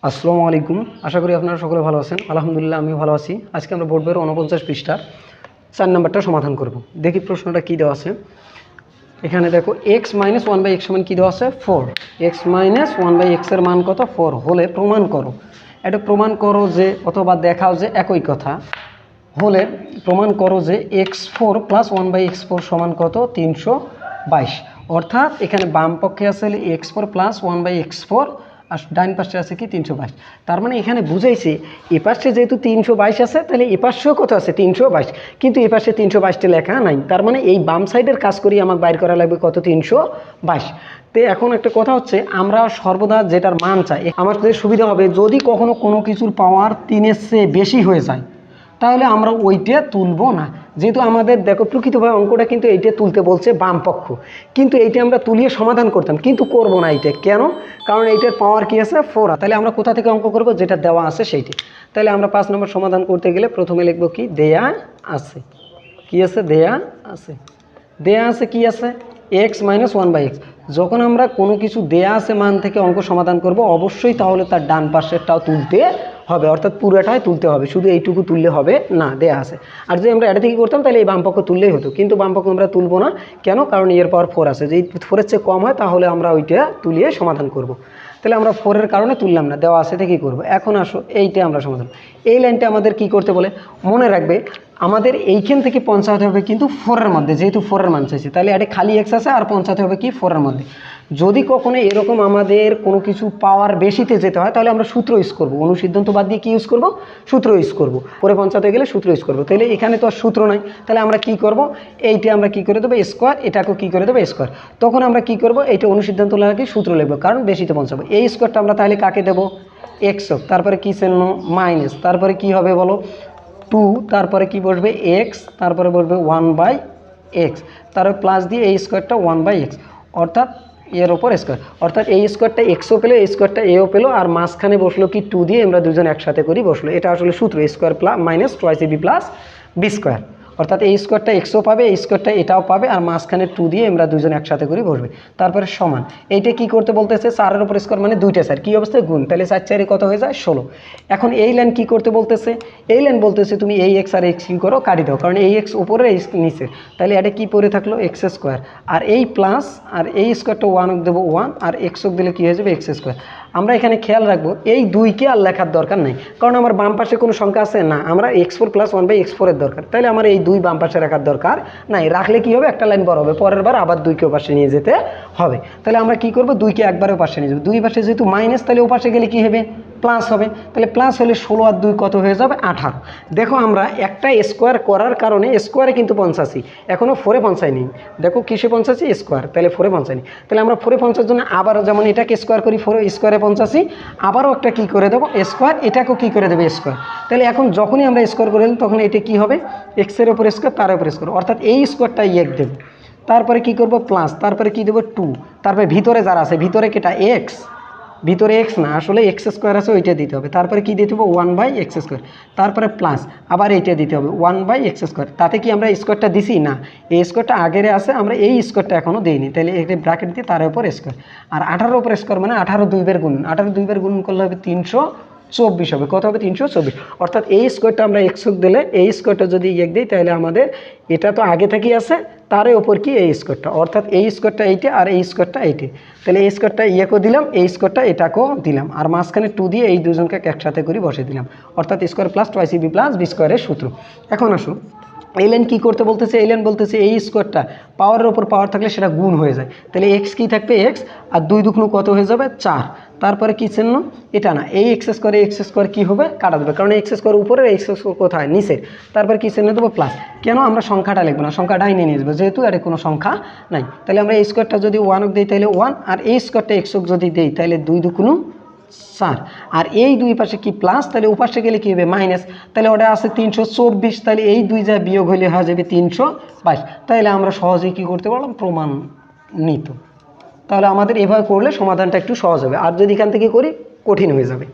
আসসালামু আলাইকুম। আশা করি আপনারা সকলে ভালো আছেন। আলহামদুলিল্লাহ আমিও ভালো আছি। আজকে আমরা বোর্ড বইয়ের 49 পৃষ্ঠার 4 নাম্বারটা সমাধান করব। দেখি প্রশ্নটা কী দেওয়া আছে। এখানে দেখো x - 1/x সমান কী দেওয়া আছে 4। x - 1/x এর মান কত 4 হলে প্রমাণ করো। এটা প্রমাণ করো যে অথবা দেখাও যে একই কথা হলে প্রমাণ করো যে x4 + 1/x4 সমান কত 322। অর্থাৎ এখানে বাম পক্ষে আছে x4 + 1/x4 আর ডান পাশে আছে কি 322। তার মানে এখানে বুঝাইছে এ পাশে যেহেতু 322 আছে তাহলে এ পাশেও কত আছে 322, কিন্তু এ পাশে 322টা লেখা নাই। তার মানে এই বাম সাইডের কাজ করি আমাকে বাইর করা লাগবে কত 322। তো এখন একটা কথা হচ্ছে আমরা সর্বদা যেটার মান চাই আমাদের সুবিধা হবে যদি কখনো কোনো কিছুর পাওয়ার 3-এর চেয়ে বেশি হয়ে যায় তাহলে আমরা ওইটা তুলব না। যেহেতু আমাদের দেখো প্রকৃতভাবে অঙ্কটা কিন্তু এইটা তুলতে বলছে বাম পক্ষ, কিন্তু এইটা আমরা তুলিয়ে সমাধান করতাম, কিন্তু করব না এইটা। কেন? কারণ এইটার পাওয়ার কি আছে 4। তাহলে আমরা কোথা থেকে অঙ্ক করব যেটা দেওয়া আছে সেইটি। তাহলে আমরা 5 নম্বর সমাধান করতে গেলে প্রথমে লিখব কি দেয়া আছে। কি আছে? দেয়া আছে। দেয়া আছে কি আছে x - 1/x। যখন আমরা কোনো কিছু দেয়া আছে মান থেকে অঙ্ক সমাধান করব অবশ্যই তাহলে তার ডান পাশেরটাও তুলতে হবে, অর্থাৎ পুরোটাই তুলতে হবে, শুধু এইটুকু তুললে হবে না, দেয়া আছে। আর যদি আমরা এটা থেকে করতাম তাহলে এই বামপক্ষ তুললেই হতো, কিন্তু বামপক্ষ আমরা তুলব না। কেন? কারণ এর পাওয়ার 4 আছে, যদি 4-এর চেয়ে কম হয় তাহলে আমরা ওইটা তুলিয়ে সমাধান করব। তাহলে আমরা 4-এর কারণে তুললাম না, দেওয়া আছে থেকে করব। এখন আসো এইটা আমরা সমাধান। এই লাইনটা আমাদের কি করতে বলে মনে রাখবে, আমাদের এইখান থেকে পৌঁছাতে হবে কিন্তু 4-এর মধ্যে, যেহেতু 4-এর মান চাইছে তাহলে এটা খালি x আছে আর পৌঁছাতে হবে কি 4-এর মধ্যে। যদি কখনো এরকম আমাদের কোনো কিছু পাওয়ার বেশিতে যেতে হয় তাহলে আমরা সূত্র ইউজ করব, অনুসিদ্ধান্ত বাদ দিয়ে কি ইউজ করব? সূত্র ইউজ করব। পরে পৌঁছাতে গেলে সূত্র ইউজ করব। তাহলে এখানে তো আর সূত্র নাই, তাহলে আমরা কি করব? এইটা আমরা কি করে দেবো স্কোয়ার, এটাকেও কি করে দেবো স্কোয়ার। তখন আমরা কি করব? এইটা অনুসিদ্ধান্ত লাগিয়ে সূত্র লিখবো, কারণ বেশিতে পৌঁছাবো। এই স্কোয়ারটা আমরা তাহলে কাকে দেবো? x, তারপরে কি চিহ্ন মাইনাস, তারপরে কি হবে বলো 2, তারপরে কি বসবে x, তারপরে বসবে 1/x, তারপরে প্লাস দিয়ে এই স্কোয়ারটা 1/x, অর্থাৎ এর ওপর স্কোয়ার। অর্থাৎ এই স্কোয়ারটা এক্সও পেলো, এই স্কোয়ারটা এও পেলো, আর মাঝখানে বসলো কি 2 দিয়ে আমরা দুজন একসাথে করি বসলো। এটা আসলে সূত্র square minus 2ab plus B square. অর্থাৎ এই স্কোয়ারটা এক্সও পাবে, এই স্কোয়ারটা এটাও পাবে, আর মাঝখানে 2 দিয়ে আমরা দুজন একসাথে করি বসবে। তারপরে সমান এইটা কি করতে বলতেছে 4-এর উপর স্কোয়ার মানে 2টা 4 কী অবস্থায় গুণ, তাহলে 4-4 কত হয়ে যায় 16। এখন এই লাইন কি করতে বলতেছে? এই লাইন বলতেছে তুমি এই এক্স আর এক্স কি করো কাটি দাও, কারণ এই এক্স উপরে এই নিচে, তাহলে এটা কি পড়ে থাকলো এক্স স্কোয়ার, আর এই প্লাস আর এই স্কোয়ারটা 1 দেবো 1, আর এক্স দিলে কী হয়ে যাবে এক্স স্কোয়ার। আমরা এখানে খেয়াল রাখবো এই 2কে আর লেখার দরকার নেই, কারণ আমার বাম পাশে কোনো সংখ্যা আছে না, আমরা x4 + 1/x4 এর দরকার, তাহলে আমার এই 2 বাম পাশে রাখার দরকার নাই। রাখলে কি হবে একটা লাইন বড় হবে, পরের বার আবার 2কে পাশে নিয়ে যেতে হবে। তাহলে আমরা কি করব 2কে একবারে পাশে নিয়ে যাবো, 2 পাশে যেহেতু মাইনাস তাহলে ও পাশে গেলে কি হবে প্লাস হবে, তাহলে প্লাস হলে 16 আর 2 কত হয়ে যাবে 18। দেখো আমরা একটা স্কোয়ার করার কারণে স্কোয়ারে কিন্তু পৌঁছাছি, এখনও 4-এ পৌঁছায়নি। দেখো কিসে পৌঁছাচ্ছি স্কোয়ার, তাহলে 4-এ পৌঁছায়নি। তাহলে আমরা 4-এ পৌঁছার জন্য আবারও যেমন এটাকে স্কোয়ার করি 4 স্কোয়ারে পৌঁছাছি, আবারও একটা কী করে দেবো স্কোয়ার, এটাকেও কী করে দেবে স্কোয়ার। তাহলে এখন যখনই আমরা স্কোয়ার করে দিই তখন এটা কী হবে এক্সের ওপর স্কোয়ার তার উপর স্কোয়ার, অর্থাৎ এই স্কোয়ারটা এক দেবো, তারপরে কি করব প্লাস, তারপরে কি দেবো 2, তারপরে ভিতরে যারা আছে ভিতরে কেটা এক্স, ভিতরে এক্স না আসলে এক্স স্কোয়ার আছে ওইটা দিতে হবে, তারপরে কি দিতে হবে 1/x², তারপরে প্লাস আবার এইটা দিতে হবে 1/x²। তাতে কি আমরা স্কোয়ারটা দিছি না, এই স্কোয়ারটা আগের আছে, আমরা এই স্কোয়ারটা এখনও দিইনি, তাহলে একটা ব্র্যাকেট দিয়ে তার উপর স্কোয়ার। আর 18-এর উপর স্কোয়ার মানে 18 2 বার গুণ, 18 2 বার গুণ করলে হবে 324 হবে। কত হবে 324, অর্থাৎ এই স্কোয়ারটা আমরা x দিলে এই স্কোয়ারটা যদি এক দিই তাহলে আমাদের এটা তো আগে থেকেই আছে তার ওপর কি এই স্কোয়ারটা, অর্থাৎ এই স্কোয়ারটা এইটা আর এই স্কোয়ারটা এইটি, তাহলে এই স্কোয়ারটা ইয়েকেও দিলাম এই স্কোয়ারটা এটাকেও দিলাম, আর মাঝখানে 2 দিয়ে এই দুজনকে একসাথে করে বসে দিলাম, অর্থাৎ square plus 2ab plus B স্কোয়ারের সূত্র। এখন আসুন এই লাইন কী করতে বলতেছে, এই লাইন বলতেছে এই স্কোয়ারটা পাওয়ারের ওপর পাওয়ার থাকলে সেটা গুণ হয়ে যায়, তাহলে এক্স কী থাকবে এক্স, আর 2 2 কত হয়ে যাবে 4, তারপরে কী চিহ্ন এটা না এই x² কী হবে কাটা দেবে, কারণ x² উপরে x² কোথায় নিচে, তারপর কী চিহ্ন দেবো প্লাস। কেন? আমরা সংখ্যাটা লিখবো না, সংখ্যাটা ডাইনে নিয়ে যাবো যেহেতু এর কোনো সংখ্যা নাই। তাহলে আমরা এই স্কোয়ারটা যদি 1 দিই তাহলে 1, আর এই স্কোয়ারটা x যদি দিই তাহলে 2 2 4, আর এই 2 পাশে কি প্লাস, তাহলে ও পাশে গেলে কী হবে মাইনাস, তাহলে ওটা আছে 324, তাহলে এই 2 যা বিয়োগ হলে হয়ে যাবে 322। তাহলে আমরা সহজেই কী করতে পারলাম প্রমাণিত। তাহলে আমাদের এভাবে করলে সমাধানটা একটু সহজ হবে, আর যদি এখান থেকে করি কঠিন হয়ে যাবে।